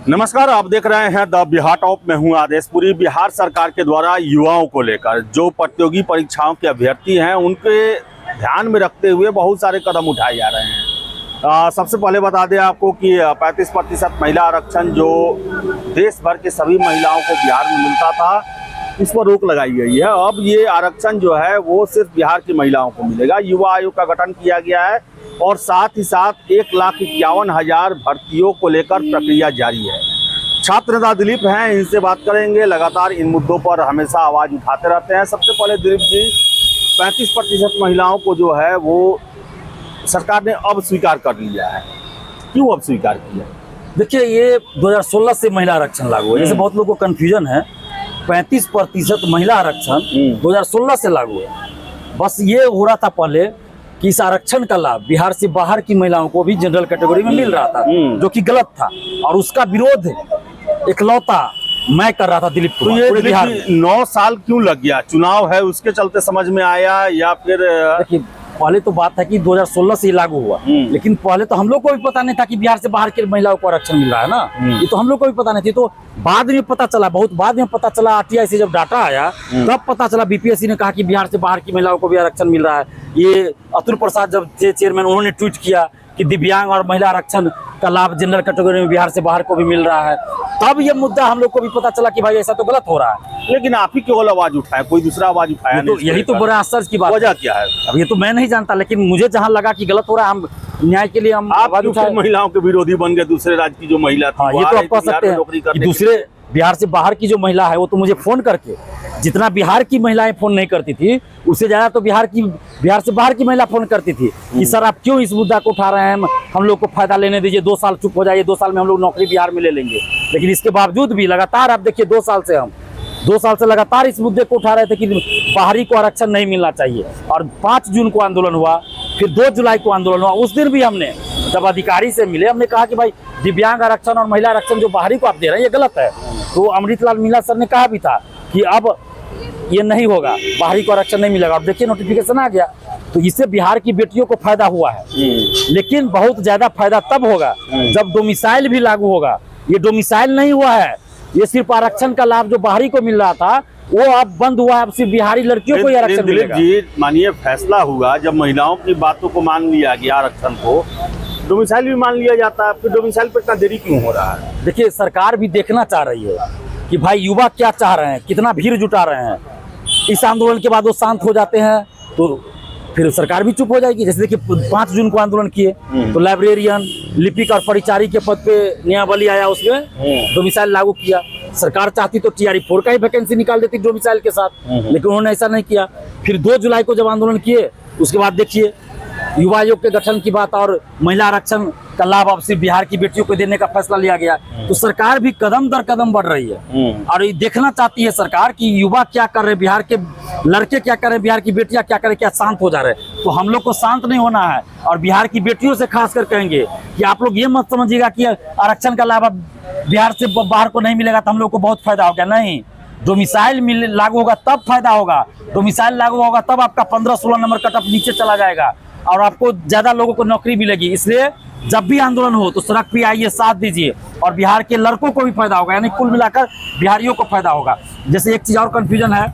नमस्कार, आप देख रहे हैं द बिहार टॉप में हूं आदेश। पूरी बिहार सरकार के द्वारा युवाओं को लेकर जो प्रतियोगी परीक्षाओं के अभ्यर्थी हैं उनके ध्यान में रखते हुए बहुत सारे कदम उठाए जा रहे हैं। सबसे पहले बता दें आपको कि 35% महिला आरक्षण जो देश भर के सभी महिलाओं को बिहार में मिलता था, इस पर रोक लगाई गई है। अब ये आरक्षण जो है वो सिर्फ बिहार की महिलाओं को मिलेगा। युवा आयोग का गठन किया गया है और साथ ही साथ 1,51,000 भर्तियों को लेकर प्रक्रिया जारी है। छात्र नेता दिलीप हैं, इनसे बात करेंगे। लगातार इन मुद्दों पर हमेशा आवाज़ उठाते रहते हैं। सबसे पहले दिलीप जी, 35% महिलाओं को जो है वो सरकार ने अब स्वीकार कर लिया है, क्यों अब स्वीकार किया? देखिए, ये 2016 से महिला आरक्षण लागू है। जैसे बहुत लोगों को कन्फ्यूजन है, 35% महिला आरक्षण 2016 से लागू है। बस ये हो रहा था पहले कि इस आरक्षण का लाभ बिहार से बाहर की महिलाओं को भी जनरल कैटेगरी में मिल रहा था, जो कि गलत था, और उसका विरोध इकलौता मैं कर रहा था दिलीप तो कुमार। ये पूरे बिहार में 9 साल क्यों लग गया? चुनाव है उसके चलते समझ में आया या फिर? देखिए, पहले तो बात है कि 2016 से लागू हुआ, लेकिन पहले तो हम लोग को भी पता नहीं था कि बिहार से बाहर की महिलाओं को आरक्षण मिल रहा है ना। ये तो हम लोग को भी पता नहीं थी। तो बाद में पता चला, बहुत बाद में पता चला, आरटीआई से जब डाटा आया तब पता चला। बीपीएससी ने कहा कि बिहार से बाहर की महिलाओं को भी आरक्षण मिल रहा है। ये अतुल प्रसाद जब थे चेयरमैन, उन्होंने ट्वीट किया कि दिव्यांग और महिला आरक्षण का लाभ जनरल कैटेगरी में बिहार से बाहर को भी मिल रहा है। तब ये मुद्दा हम लोग को भी पता चला कि भाई ऐसा तो गलत हो रहा है। लेकिन आप ही केवल आवाज उठाए, कोई दूसरा आवाज उठाया तो यही तो बड़ा आश्चर्य की बात। वजह क्या है? अब ये तो मैं नहीं जानता, लेकिन मुझे जहाँ लगा कि गलत हो रहा है, हम न्याय के लिए हम आवाज उठाए। महिलाओं के विरोधी बन गए, दूसरे राज्य की जो महिला थी। हाँ, ये तो आप कह सकते हैं कि दूसरे बिहार से बाहर की जो महिला है वो तो मुझे फोन करके, जितना बिहार की महिलाएं फोन नहीं करती थी उससे ज्यादा तो बिहार से बाहर की महिला फोन करती थी कि सर आप क्यों इस मुद्दा को उठा रहे हैं, हम लोग को फायदा लेने दीजिए, 2 साल चुप हो जाइए, 2 साल में हम लोग नौकरी बिहार में ले लेंगे। लेकिन इसके बावजूद भी लगातार आप देखिए 2 साल से लगातार इस मुद्दे को उठा रहे थे कि बाहरी को आरक्षण नहीं मिलना चाहिए। और 5 जून को आंदोलन हुआ, फिर 2 जुलाई को आंदोलन हुआ। उस दिन भी हमने जब अधिकारी से मिले, हमने कहा कि भाई दिव्यांग आरक्षण और महिला आरक्षण जो बाहरी को आप दे रहे हैं ये गलत है। तो अमृतलाल मीणा सर ने कहा भी था कि अब ये नहीं होगा, बाहरी को आरक्षण नहीं मिलेगा। अब देखिए नोटिफिकेशन आ गया, तो इससे बिहार की बेटियों को फायदा हुआ है। लेकिन बहुत ज्यादा फायदा तब होगा जब डोमिसाइल भी लागू होगा। ये डोमिसाइल नहीं हुआ है, ये सिर्फ आरक्षण का लाभ जो बाहरी को मिल रहा था वो अब बंद हुआ है। अब सिर्फ बिहारी लड़कियों को आरक्षण मिलेगा। जी मानिए, फैसला हुआ जब महिलाओं की बातों को मान लिया गया, आरक्षण को डोमिसाइल भी मान लिया जाता है, फिर डोमिसाइल पर इतना देरी क्यों हो रहा है? देखिए, सरकार भी देखना चाह रही है कि भाई युवा क्या चाह रहे हैं, कितना भीड़ जुटा रहे हैं। इस आंदोलन के बाद वो शांत हो जाते हैं तो फिर सरकार भी चुप हो जाएगी। जैसे देखिए 5 जून को आंदोलन किए तो लाइब्रेरियन, लिपिक और परिचारी के पद पे नियमावली आया, उसमें डोमिसाइल लागू किया। सरकार चाहती तो TRE-4 का ही वैकेंसी निकाल देती डोमिसाइल के साथ, लेकिन उन्होंने ऐसा नहीं किया। फिर 2 जुलाई को जब आंदोलन किए उसके बाद देखिए युवा आयोग के गठन की बात और महिला आरक्षण का लाभ अब सिर्फ बिहार की बेटियों को देने का फैसला लिया गया। तो सरकार भी कदम दर कदम बढ़ रही है और ये देखना चाहती है सरकार कि युवा क्या कर रहे हैं, बिहार के लड़के क्या कर रहे हैं, बिहार की बेटियां क्या कर रहे हैं, क्या शांत हो जा रहे हैं। तो हम लोग को शांत नहीं होना है और बिहार की बेटियों से खासकर कहेंगे कि आप लोग ये मत समझिएगा कि आरक्षण का लाभ अब बिहार से बाहर को नहीं मिलेगा तो हम लोग को बहुत फायदा हो गया। नहीं, डोमिसाइल लागू होगा तब फायदा होगा। डोमिसाइल लागू होगा तब आपका 15-16 नंबर कट ऑफ नीचे चला जाएगा और आपको ज्यादा लोगों को नौकरी मिलेगी। इसलिए जब भी आंदोलन हो तो सड़क पे आइए, साथ दीजिए और बिहार के लड़कों को भी फायदा होगा, यानी कुल मिलाकर बिहारियों को फायदा होगा। जैसे एक चीज और कंफ्यूजन है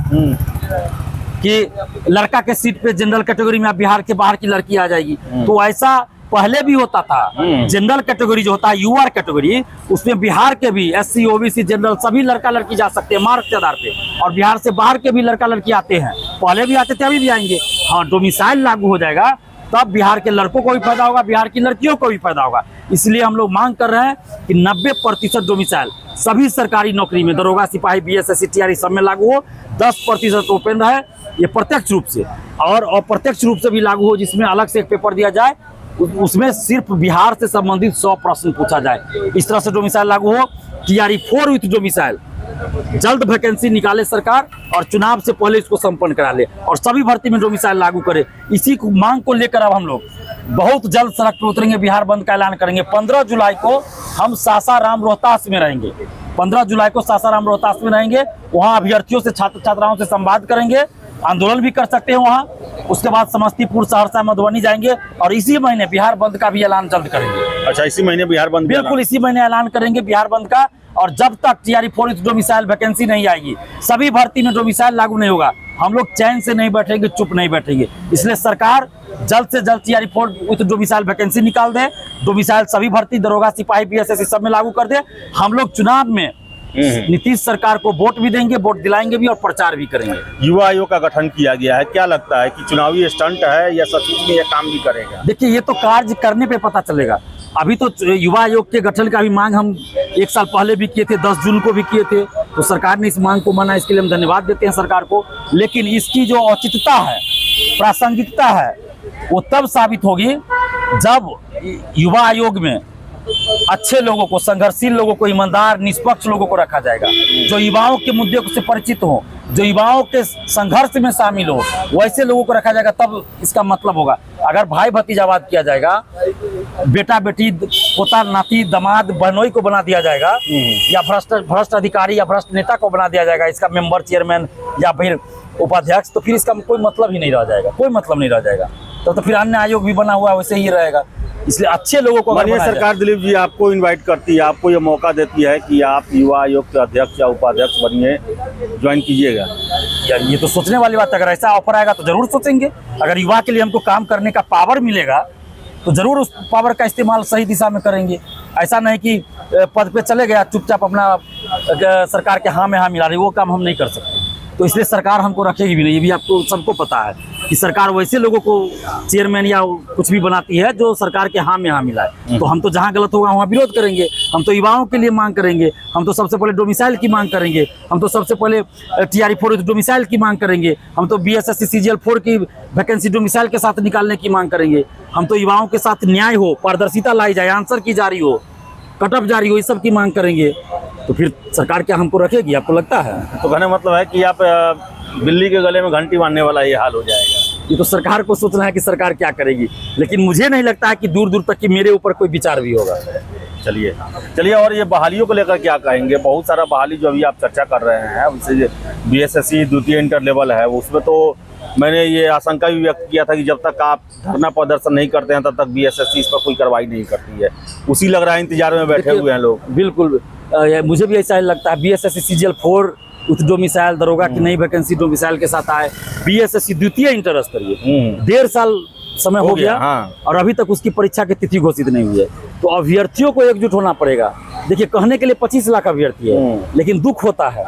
कि लड़का के सीट पे जनरल कैटेगरी में बिहार के बाहर की लड़की आ जाएगी, तो ऐसा पहले भी होता था। जनरल कैटेगरी जो होता है UR कैटेगरी, उसमें बिहार के भी SC OBC जनरल सभी लड़का लड़की जा सकते हैं मार्क के आधार पे, और बिहार से बाहर के भी लड़का लड़की आते हैं। पहले भी आते थे, अभी भी आएंगे। हाँ, डोमिसाइल लागू हो जाएगा तब बिहार के लड़कों को भी फायदा होगा, बिहार की लड़कियों को भी फायदा होगा। इसलिए हम लोग मांग कर रहे हैं कि 90% डोमिसाइल सभी सरकारी नौकरी में, दरोगा, सिपाही, BSSC, TRE सब में लागू हो। 10% ओपन रहे, ये प्रत्यक्ष रूप से, और अप्रत्यक्ष रूप से भी लागू हो, जिसमें अलग से एक पेपर दिया जाए, उसमें सिर्फ बिहार से संबंधित 100 प्रश्न पूछा जाए। इस तरह से डोमिसाइल लागू हो। TRE-4 विथ डोमिसाइल जल्द वैकेंसी निकाले सरकार और चुनाव से पहले इसको संपन्न करा ले और सभी भर्ती में डोमिसाइल लागू करे। इसी को मांग को लेकर अब हम लोग बहुत जल्द सड़क पर उतरेंगे, बिहार बंद का ऐलान करेंगे। 15 जुलाई को हम सासाराम रोहतास में रहेंगे। 15 जुलाई को सासाराम रोहतास में रहेंगे। वहाँ अभ्यर्थियों से, छात्र छात्राओं से संवाद करेंगे आंदोलन भी कर सकते हैं वहाँ। उसके बाद समस्तीपुर, सहरसा, मधुबनी जाएंगे और इसी महीने बिहार बंद का भी ऐलान जल्द करेंगे। अच्छा, इसी महीने बिहार बंद? बिल्कुल इसी महीने ऐलान करेंगे बिहार बंद का। और जब तक TRE-4 डोमिसाइल वैकेंसी नहीं आएगी, सभी भर्ती में डोमिसाइल लागू नहीं होगा, हम लोग चैन से नहीं बैठेंगे, चुप नहीं बैठेंगे। इसलिए सरकार जल्द से जल्द TRE-4 डोमिसाइल वैकेंसी निकाल दे, डोमिसाइल सभी भर्ती, दरोगा, सिपाही, BSS सब में लागू कर दे। हम लोग चुनाव में नीतीश सरकार को वोट भी देंगे, वोट दिलाएंगे भी और प्रचार भी करेंगे। युवा आयोग का गठन किया गया है, क्या लगता है कि चुनावी स्टंट है या सचमुच में ये काम भी करेगा? देखिए, ये तो कार्य करने पे पता चलेगा। अभी तो युवा आयोग के गठन का भी मांग हम 1 साल पहले भी किए थे, 10 जून को भी किए थे, तो सरकार ने इस मांग को माना, इसके लिए हम धन्यवाद देते हैं सरकार को। लेकिन इसकी जो औचित्यता है, प्रासंगिकता है, वो तब साबित होगी जब युवा आयोग में अच्छे लोगों को, संघर्षशील लोगों को, ईमानदार, निष्पक्ष लोगों को रखा जाएगा, जो युवाओं के मुद्दे से परिचित हो, जो युवाओं के संघर्ष में शामिल हो, वैसे लोगों को रखा जाएगा, तब इसका मतलब होगा। अगर भाई भतीजावाद किया जाएगा, बेटा बेटी, पोता नाती, दामाद बहनोई को बना दिया जाएगा, या भ्रष्ट अधिकारी या भ्रष्ट नेता को बना दिया जाएगा इसका मेंबर, चेयरमैन या फिर उपाध्यक्ष, तो फिर इसका कोई मतलब ही नहीं रह जाएगा, कोई मतलब नहीं रह जाएगा। तो फिर अन्य आयोग भी बना हुआ वैसे ही रहेगा। इसलिए अच्छे लोगों को मानिए सरकार दिलीप जी आपको इनवाइट करती है, आपको ये मौका देती है कि आप युवा आयोग के अध्यक्ष या उपाध्यक्ष बनिए, ज्वाइन कीजिएगा। यार ये तो सोचने वाली बात है। अगर ऐसा ऑफर आएगा तो जरूर सोचेंगे। अगर युवा के लिए हमको काम करने का पावर मिलेगा तो जरूर उस पावर का इस्तेमाल सही दिशा में करेंगे। ऐसा नहीं कि पद पे चले गया चुपचाप अपना सरकार के हाँ में हाँ मिला रही, वो काम हम नहीं कर सकते। तो इसलिए सरकार हमको रखेगी भी नहीं। ये भी आपको सबको पता है कि सरकार वैसे लोगों को चेयरमैन या कुछ भी बनाती है जो सरकार के हाँ में हाँ मिलाए। तो हम तो जहाँ गलत होगा वहाँ विरोध करेंगे। हम तो युवाओं के लिए मांग करेंगे। हम तो सबसे पहले डोमिसाइल की मांग करेंगे। हम तो सबसे पहले TRE-4 डोमिसाइल की मांग करेंगे। हम तो BSSC CGL-4 की वैकेंसी डोमिसाइल के साथ निकालने की मांग करेंगे। हम तो युवाओं के साथ न्याय हो, पारदर्शिता लाई जाए, आंसर की जारी हो, कटअप जारी हो, इस सब की मांग करेंगे। तो फिर सरकार क्या हमको रखेगी, आपको लगता है? तो कहने मतलब है कि आप बिल्ली के गले में घंटी बांधने वाला ये हाल हो जाएगा। ये तो सरकार को सोचना है कि सरकार क्या करेगी, लेकिन मुझे नहीं लगता है कि दूर दूर तक कि मेरे ऊपर कोई विचार भी होगा। चलिए और ये बहालियों को लेकर क्या कहेंगे? बहुत सारा बहाली जो अभी आप चर्चा कर रहे हैं, उनसे BSSC द्वितीय इंटर लेवल है, उसमें तो मैंने ये आशंका भी व्यक्त किया था कि जब तक आप धरना प्रदर्शन नहीं करते हैं तब तक BSSC इस पर कोई कार्रवाई नहीं करती है। उसी लग रहा है इंतजार में बैठे हुए हैं लोग। बिल्कुल मुझे भी ऐसा ही लगता है। BSSC CGL-4 उच्च डोमिसाइल दरोगा की नई वैकेंसी डोमिसाइल के साथ आए। BSSC द्वितीय इंटर स्तरीय 1.5 साल समय हो गया। हाँ। और अभी तक उसकी परीक्षा की तिथि घोषित नहीं हुई है। तो अभ्यर्थियों को एकजुट होना पड़ेगा। देखिए, कहने के लिए 25 लाख अभ्यर्थी है, लेकिन दुख होता है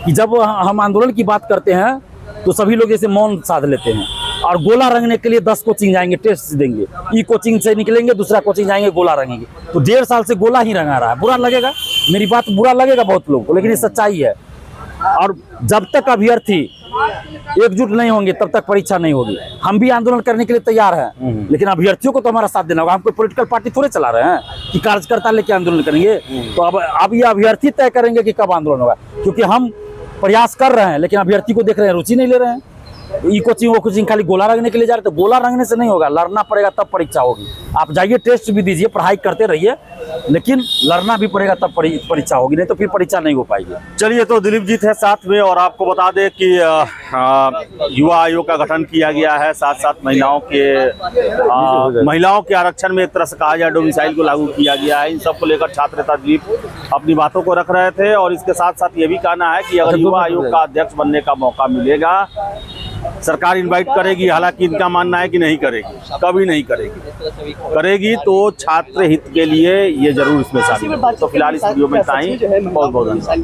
कि जब हम आंदोलन की बात करते हैं तो सभी लोग जैसे मौन साध लेते हैं और गोला रंगने के लिए 10 कोचिंग जाएंगे, टेस्ट देंगे, ई कोचिंग से निकलेंगे, दूसरा कोचिंग जाएंगे, गोला रंगेंगे। तो 1.5 साल से गोला ही रंगा रहा है। बुरा लगेगा, मेरी बात बुरा लगेगा बहुत लोगों को, लेकिन ये सच्चाई है। और जब तक अभ्यर्थी एकजुट नहीं होंगे तब तक परीक्षा नहीं होगी। हम भी आंदोलन करने के लिए तैयार हैं, लेकिन अभ्यर्थियों को तो हमारा साथ देना होगा। हम कोई पॉलिटिकल पार्टी थोड़े चला रहे हैं कि कार्यकर्ता लेके आंदोलन करेंगे। तो अब ये अभ्यर्थी तय करेंगे कि कब आंदोलन होगा, क्योंकि हम प्रयास कर रहे हैं लेकिन अभ्यर्थी को देख रहे हैं, रुचि नहीं ले रहे हैं। ई कोचिंग वो कोचिंग खाली गोला रंगने के लिए जा रहे, तो गोला रंगने से नहीं होगा, लड़ना पड़ेगा तब परीक्षा होगी। आप जाइए, टेस्ट भी दीजिए, पढ़ाई करते रहिए, लेकिन लड़ना भी पड़ेगा तब परीक्षा होगी, नहीं तो फिर परीक्षा नहीं हो पाएगी। चलिए, तो दिलीप जी थे साथ में। और आपको बता दें कि युवा आयोग का गठन किया गया है, साथ साथ महिलाओं के आरक्षण में एक तरह से कहा जाए डोमिसाइल को लागू किया गया है। इन सब को लेकर छात्र नेता दिलीप अपनी बातों को रख रहे थे। और इसके साथ साथ ये भी कहना है कि अगर युवा आयोग का अध्यक्ष बनने का मौका मिलेगा, सरकार इनवाइट करेगी। हालांकि इनका मानना है कि नहीं करेगी, कभी नहीं करेगी तो छात्र हित के लिए ये जरूर इसमें शामिल है। तो फिलहाल इस वीडियो में इतना ही। बहुत बहुत धन्यवाद।